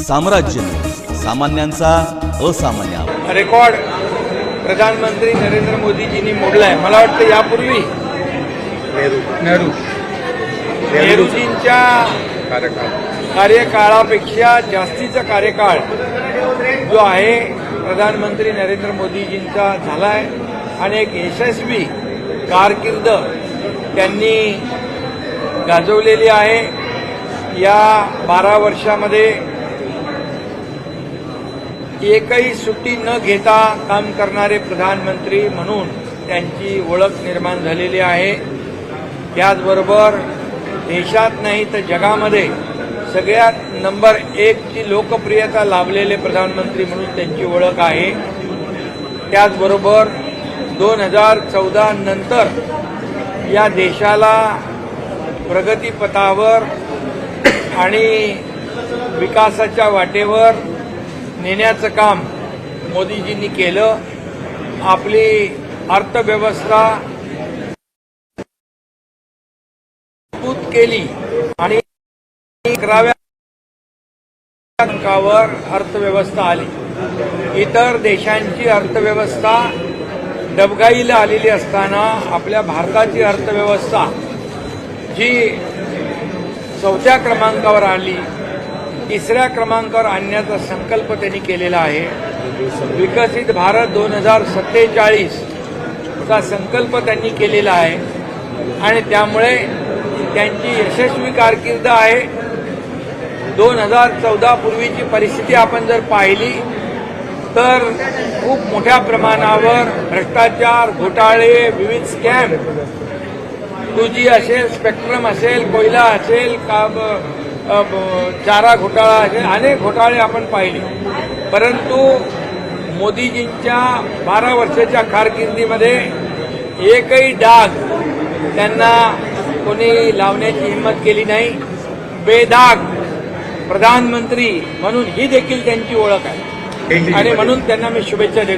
साम्राज्य, सामान्यांचा असामान्य रेकॉर्ड प्रधानमंत्री नरेंद्र मोदीजींनी मोडलाय. मला वाटतं यापूर्वी नेहरूजींच्या कार्यकाळापेक्षा जास्तीचा कार्यकाळ जो आहे प्रधानमंत्री नरेंद्र मोदीजींचा झालाय आणि एक यशस्वी कारकीर्द त्यांनी गाजवलेली आहे. या 12 वर्षामध्ये एकही सुट्टी न घेता काम करणारे प्रधानमंत्री म्हणून त्यांची ओळख निर्माण झालेली आहे. त्याचबरोबर देशात नाही तर जगामध्ये सगळ्यात नंबर 1 ची लोकप्रियता लाभलेले प्रधानमंत्री म्हणून त्यांची ओळख आहे. त्याचबरोबर 2014 नंतर या देशाला प्रगतीपथावर आणि विकासाच्या वाटेवर नेण्याचं काम मोदीजींनी केलं. आपली अर्थव्यवस्था मजबूत केली आणि 11व्या अंकावर अर्थव्यवस्था आली. इतर देशांची अर्थव्यवस्था डबघाईला आलेली असताना आपल्या भारताची अर्थव्यवस्था जी 4थ्या क्रमांकावर आली, 3ऱ्या क्रमांकावर आणण्याचा संकल्प त्यांनी केलेला आहे. विकसित भारत 2047 चा संकल्प त्यांनी केलेला आहे आणि त्यामुळे त्यांची यशस्वी कारकीर्द आहे. 2014 पूर्वीची परिस्थिती आपण जर पाहिली तर खूप मोठ्या प्रमाणावर भ्रष्टाचार, घोटाळे, विविध स्कॅम, 2G असेल, स्पेक्ट्रम असेल, कोयला असेल, चारा घोटाळा असेल, अनेक घोटाळे आपण पाहिले. परंतु मोदीजींच्या 12 वर्षाच्या कारकिर्दीमध्ये एकही डाग त्यांना कोणी लावण्याची हिंमत केली नाही. बेदाग प्रधानमंत्री म्हणून ही देखील त्यांची ओळख आहे आणि म्हणून त्यांना मी शुभेच्छा देतो.